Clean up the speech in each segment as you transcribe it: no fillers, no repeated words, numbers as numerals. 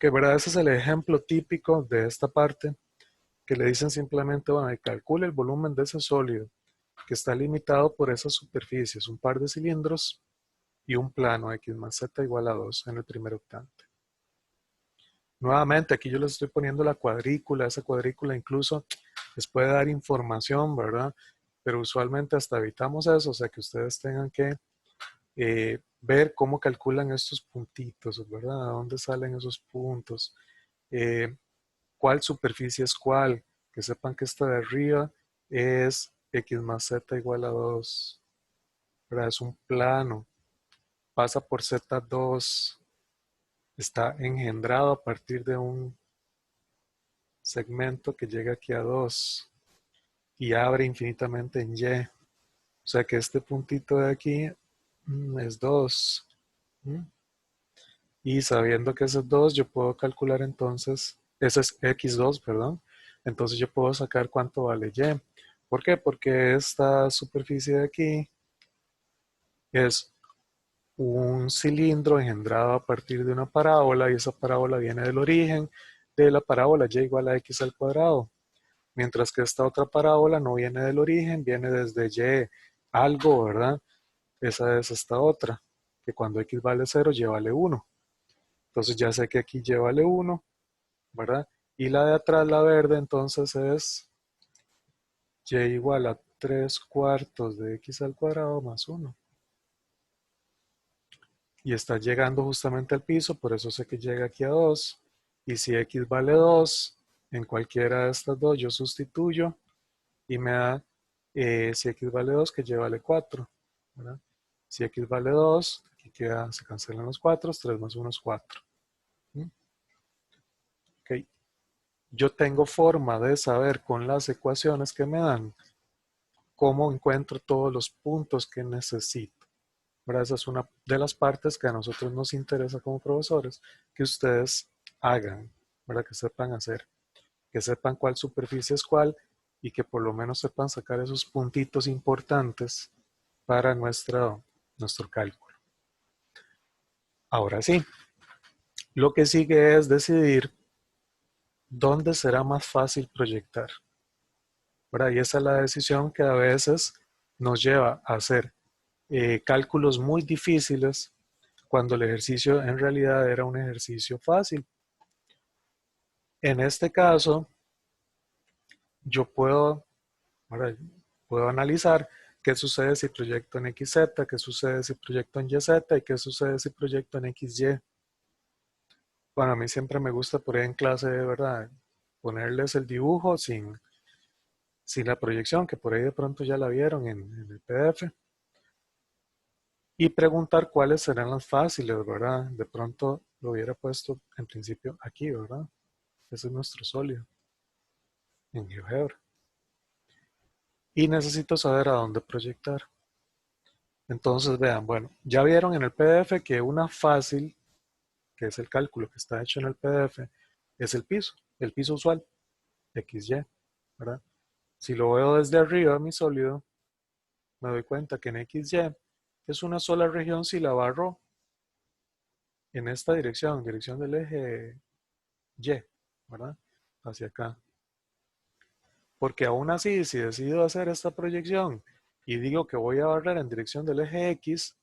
Que verdad, ese es el ejemplo típico de esta parte, que le dicen simplemente, bueno, y calcule el volumen de ese sólido, que está limitado por esas superficies, un par de cilindros y un plano x más z igual a 2 en el primer octante. Nuevamente, aquí yo les estoy poniendo la cuadrícula, esa cuadrícula incluso les puede dar información, ¿verdad? Pero usualmente hasta evitamos eso, o sea que ustedes tengan que ver cómo calculan estos puntitos, ¿verdad? ¿A dónde salen esos puntos? ¿Cuál superficie es cuál? Que sepan que esta de arriba es x más z igual a 2, ¿verdad? Es un plano, pasa por Z2, está engendrado a partir de un segmento que llega aquí a 2 y abre infinitamente en Y. O sea que este puntito de aquí es 2. Y sabiendo que ese es 2, yo puedo calcular entonces, ese es x2, perdón. Entonces yo puedo sacar cuánto vale Y. ¿Por qué? Porque esta superficie de aquí es un cilindro engendrado a partir de una parábola y esa parábola viene del origen de la parábola y igual a x al cuadrado. Mientras que esta otra parábola no viene del origen, viene desde y algo, ¿verdad? Esa es esta otra, que cuando x vale 0, y vale 1. Entonces ya sé que aquí y vale 1, ¿verdad? Y la de atrás, la verde, entonces es y igual a 3 cuartos de x al cuadrado más 1. Y está llegando justamente al piso, por eso sé que llega aquí a 2. Y si x vale 2, en cualquiera de estas dos yo sustituyo y me da, si x vale 2, que y vale 4, ¿verdad? Si x vale 2, aquí queda, se cancelan los 4, 3 más 1 es 4. Okay. Yo tengo forma de saber con las ecuaciones que me dan cómo encuentro todos los puntos que necesito. ¿Verdad? Esa es una de las partes que a nosotros nos interesa como profesores, que ustedes hagan, ¿verdad? Que sepan hacer, que sepan cuál superficie es cuál y que por lo menos sepan sacar esos puntitos importantes para nuestro cálculo. Ahora sí, lo que sigue es decidir dónde será más fácil proyectar, ¿verdad? Y esa es la decisión que a veces nos lleva a hacer cálculos muy difíciles cuando el ejercicio en realidad era un ejercicio fácil. En este caso, yo puedo, ¿verdad? Puedo analizar qué sucede si proyecto en XZ, qué sucede si proyecto en YZ y qué sucede si proyecto en XY. Bueno, a mí siempre me gusta por ahí en clase, ¿verdad? Ponerles el dibujo sin la proyección, que por ahí de pronto ya la vieron en el PDF. Y preguntar cuáles serán las fáciles, ¿verdad? De pronto lo hubiera puesto en principio aquí, ¿verdad? Ese es nuestro sólido en GeoGebra. Y necesito saber a dónde proyectar. Entonces vean, bueno, ya vieron en el PDF que una fácil, que es el cálculo que está hecho en el PDF, es el piso usual, XY, ¿verdad? Si lo veo desde arriba, mi sólido, me doy cuenta que en XY es una sola región si la barro en esta dirección del eje Y, ¿verdad? Hacia acá. Porque aún así, si decido hacer esta proyección y digo que voy a barrer en dirección del eje X,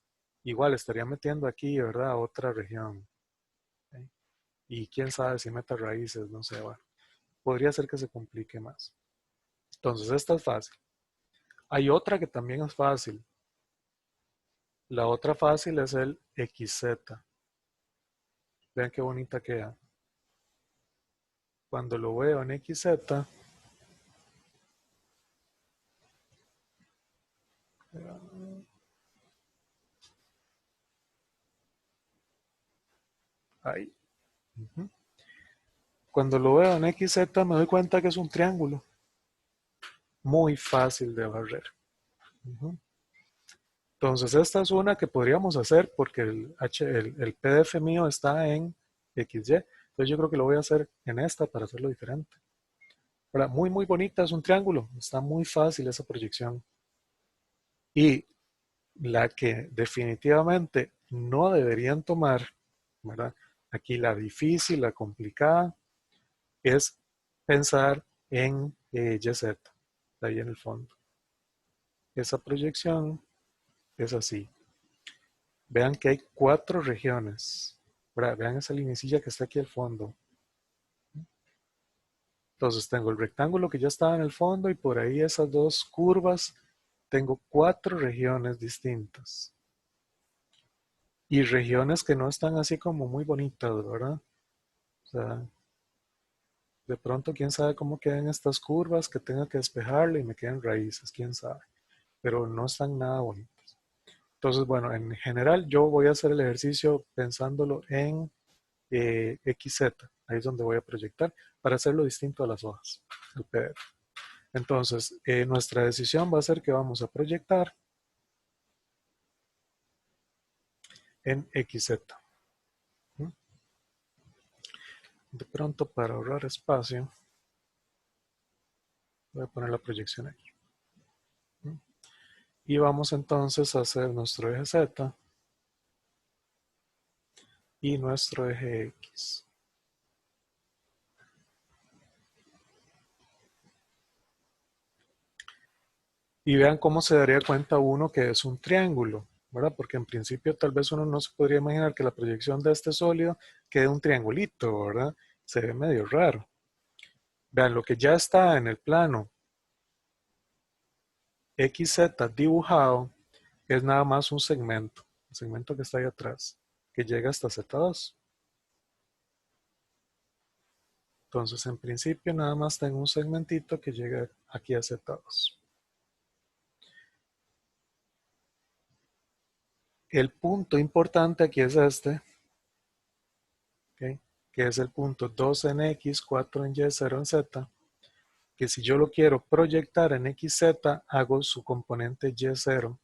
igual estaría metiendo aquí, ¿verdad? Otra región. ¿Okay? Y quién sabe si meta raíces, no sé, bueno. Podría ser que se complique más. Entonces, esta es fácil. Hay otra que también es fácil. La otra fácil es el XZ. Vean qué bonita queda. Cuando lo veo en XZ, ahí. Cuando lo veo en XZ me doy cuenta que es un triángulo. Muy fácil de barrer. Entonces esta es una que podríamos hacer porque el PDF mío está en XY. Entonces yo creo que lo voy a hacer en esta para hacerlo diferente. ¿Verdad? Muy, muy bonita, es un triángulo. Está muy fácil esa proyección. Y la que definitivamente no deberían tomar, ¿verdad? Aquí la difícil, la complicada, es pensar en YZ, ahí en el fondo. Esa proyección es así. Vean que hay 4 regiones. Vean esa linecilla que está aquí al fondo. Entonces tengo el rectángulo que ya estaba en el fondo y por ahí esas 2 curvas. Tengo 4 regiones distintas. Y regiones que no están así como muy bonitas, ¿verdad? O sea, de pronto quién sabe cómo quedan estas curvas que tenga que despejarle y me queden raíces, quién sabe. Pero no están nada bonitas. Entonces, bueno, en general yo voy a hacer el ejercicio pensándolo en XZ. Ahí es donde voy a proyectar para hacerlo distinto a las hojas del PDF. Entonces, nuestra decisión va a ser que vamos a proyectar en XZ. De pronto, para ahorrar espacio, voy a poner la proyección aquí. Y vamos entonces a hacer nuestro eje Z y nuestro eje X. Y vean cómo se daría cuenta uno que es un triángulo, ¿verdad? Porque en principio tal vez uno no se podría imaginar que la proyección de este sólido quede un triangulito, ¿verdad? Se ve medio raro. Vean, lo que ya está en el plano XZ dibujado es nada más un segmento, el segmento que está ahí atrás, que llega hasta Z2. Entonces, en principio, nada más tengo un segmentito que llega aquí a Z2. El punto importante aquí es este, ¿okay? Que es el punto 2 en X, 4 en Y, 0 en Z, que si yo lo quiero proyectar en XZ, hago su componente Y0,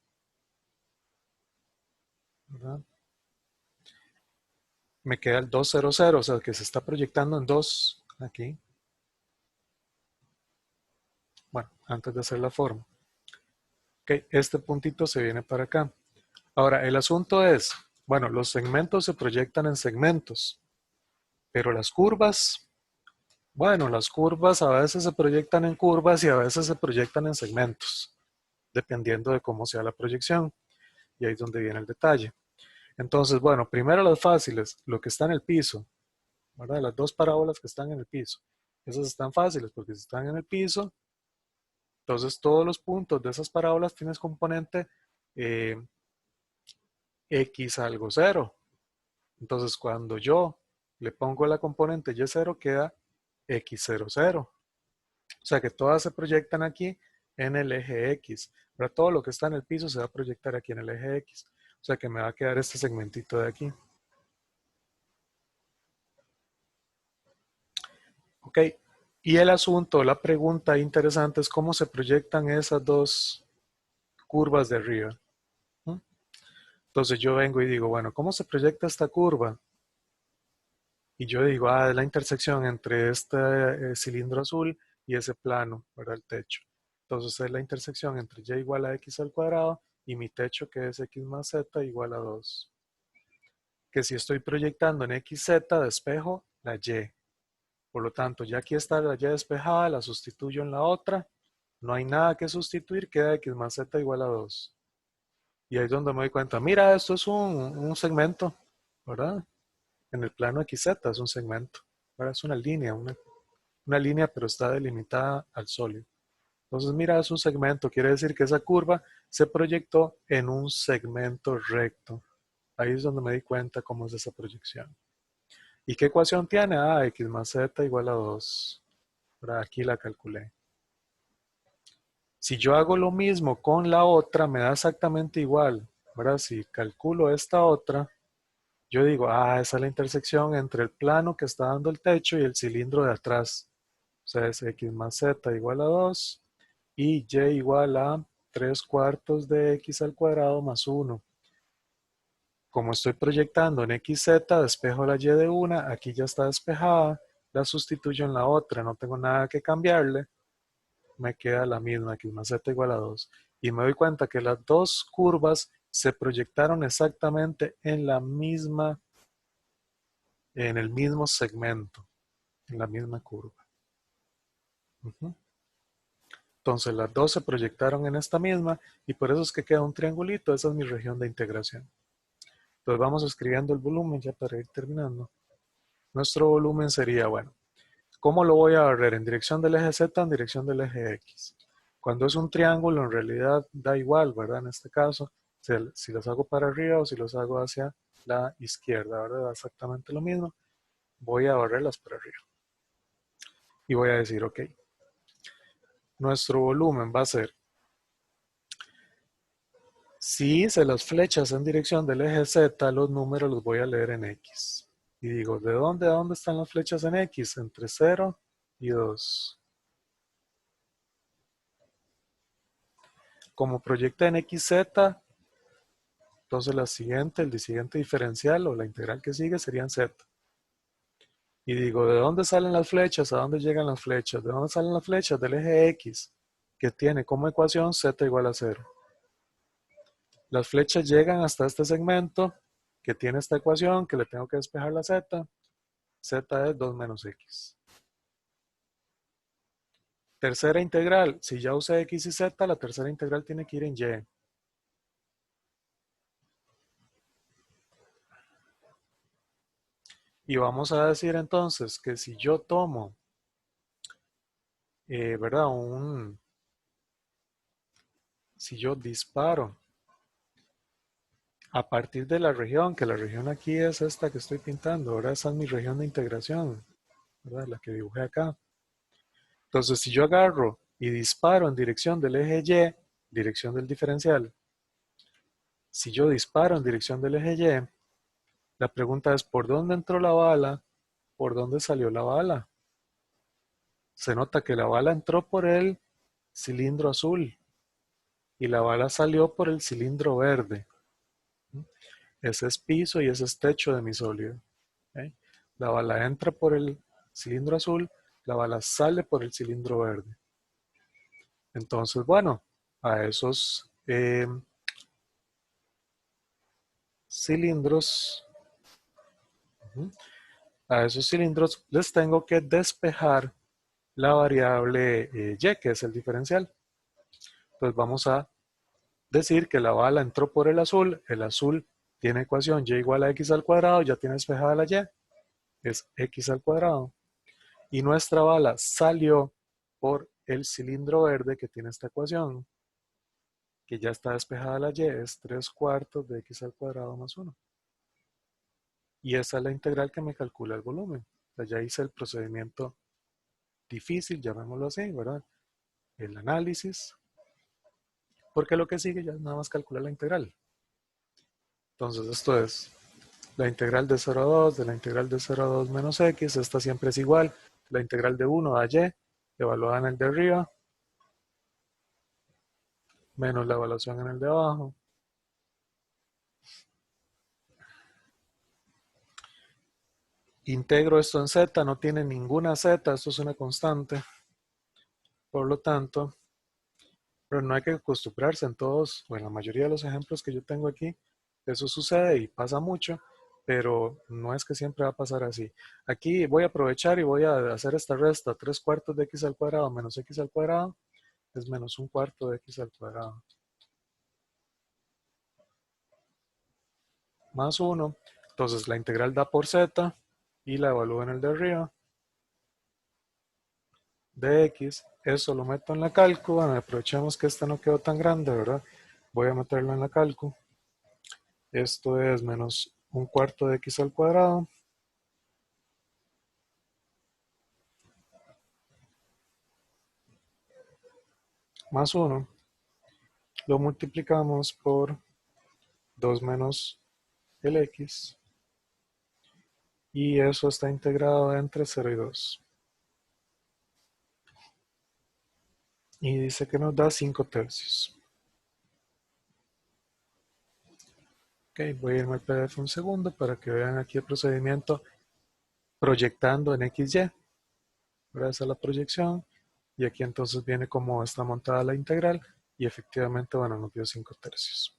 ¿verdad? Me queda el 2, 0, 0, o sea que se está proyectando en 2 aquí. Bueno, antes de hacer la forma. Ok, este puntito se viene para acá. Ahora, el asunto es, bueno, los segmentos se proyectan en segmentos, pero las curvas, bueno, las curvas a veces se proyectan en curvas y a veces se proyectan en segmentos, dependiendo de cómo sea la proyección. Y ahí es donde viene el detalle. Entonces, bueno, primero las fáciles, lo que está en el piso, ¿verdad? Las 2 parábolas que están en el piso. Esas están fáciles porque si están en el piso, entonces todos los puntos de esas parábolas tienes componente eh, X algo 0. Entonces, cuando yo le pongo la componente Y0, queda X00. O sea que todas se proyectan aquí en el eje X. Pero todo lo que está en el piso se va a proyectar aquí en el eje X. O sea que me va a quedar este segmentito de aquí. Ok. Y el asunto, la pregunta interesante es cómo se proyectan esas 2 curvas de arriba. Entonces yo vengo y digo, bueno, ¿cómo se proyecta esta curva? Y yo digo, es la intersección entre este cilindro azul y ese plano, ¿verdad? El techo. Entonces es la intersección entre y igual a x al cuadrado y mi techo que es x más z igual a 2. Que si estoy proyectando en xz, despejo la y. Por lo tanto, ya aquí está la y despejada, la sustituyo en la otra. No hay nada que sustituir, queda x más z igual a 2. Y ahí es donde me doy cuenta, mira, esto es un segmento, ¿verdad? En el plano XZ es un segmento, ¿verdad? Es una línea, pero está delimitada al sólido. Entonces, mira, es un segmento, quiere decir que esa curva se proyectó en un segmento recto. Ahí es donde me di cuenta cómo es esa proyección. ¿Y qué ecuación tiene? X más z igual a 2. Aquí la calculé. Si yo hago lo mismo con la otra, me da exactamente igual. ¿Verdad? Si calculo esta otra, yo digo, esa es la intersección entre el plano que está dando el techo y el cilindro de atrás. O sea, es x más z igual a 2 y y igual a 3 cuartos de x al cuadrado más 1. Como estoy proyectando en xz, despejo la y de una, aquí ya está despejada, la sustituyo en la otra, no tengo nada que cambiarle, me queda la misma, x más z igual a 2. Y me doy cuenta que las 2 curvas se proyectaron exactamente en la misma en el mismo segmento, en la misma curva. Entonces las dos se proyectaron en esta misma y por eso es que queda un triangulito. Esa es mi región de integración. Entonces vamos escribiendo el volumen ya para ir terminando. Nuestro volumen sería, bueno, ¿cómo lo voy a barrer? En dirección del eje Z, en dirección del eje X. Cuando es un triángulo, en realidad da igual, ¿verdad? En este caso, si los hago para arriba o si los hago hacia la izquierda, ¿verdad? Da exactamente lo mismo. Voy a barrerlas para arriba. Y voy a decir, ok, nuestro volumen va a ser, si hice las flechas en dirección del eje Z, los números los voy a leer en X. Y digo, ¿de dónde a dónde están las flechas en X? Entre 0 y 2. Como proyecta en XZ, entonces el siguiente diferencial o la integral que sigue serían Z. Y digo, ¿de dónde salen las flechas? ¿A dónde llegan las flechas? ¿De dónde salen las flechas? Del eje X, que tiene como ecuación Z igual a 0. Las flechas llegan hasta este segmento, que tiene esta ecuación, que le tengo que despejar la Z. Z es 2 menos X. Tercera integral, si ya usé X y Z, la tercera integral tiene que ir en Y. Y vamos a decir entonces que si yo tomo, ¿verdad? Si yo disparo a partir de la región, que la región aquí es esta que estoy pintando, ahora esa es mi región de integración, ¿verdad? La que dibujé acá. Entonces, si yo agarro y disparo en dirección del eje Y, dirección del diferencial, si yo disparo en dirección del eje Y, la pregunta es, ¿por dónde entró la bala? ¿Por dónde salió la bala? Se nota que la bala entró por el cilindro azul y la bala salió por el cilindro verde. Ese es piso y ese es techo de mi sólido. ¿Okay? La bala entra por el cilindro azul, la bala sale por el cilindro verde. Entonces, bueno, a esos cilindros, a esos cilindros les tengo que despejar la variable y, que es el diferencial. Entonces vamos a decir que la bala entró por el azul tiene ecuación y igual a x al cuadrado, ya tiene despejada la y, es x al cuadrado. Y nuestra bala salió por el cilindro verde que tiene esta ecuación, que ya está despejada la y, es 3/4 de x al cuadrado más 1. Y esa es la integral que me calcula el volumen. O sea, ya hice el procedimiento difícil, llamémoslo así, ¿verdad? El análisis, porque lo que sigue ya es nada más calcular la integral. Entonces esto es la integral de 0 a 2, de la integral de 0 a 2 menos x, esta siempre es igual, la integral de 1 a y, evaluada en el de arriba, menos la evaluación en el de abajo. Integro esto en z, no tiene ninguna z, esto es una constante. Por lo tanto, pero no hay que acostumbrarse en todos, o en la mayoría de los ejemplos que yo tengo aquí, eso sucede y pasa mucho, pero no es que siempre va a pasar así. Aquí voy a aprovechar y voy a hacer esta resta, 3/4 de x al cuadrado menos x al cuadrado, es menos 1/4 de x al cuadrado. Más 1, entonces la integral da por z, y la evalúo en el de arriba, de x, eso lo meto en la calcu, bueno, aprovechemos que esta no quedó tan grande, ¿verdad? Voy a meterlo en la calcu. Esto es menos 1/4 de x al cuadrado. Más 1. Lo multiplicamos por 2 menos el x. Y eso está integrado entre 0 y 2. Y dice que nos da 5/3. Ok, voy a irme al PDF un segundo para que vean aquí el procedimiento proyectando en XY. Ahora esa es la proyección. Y aquí entonces viene como está montada la integral. Y efectivamente, bueno, nos dio 5/3.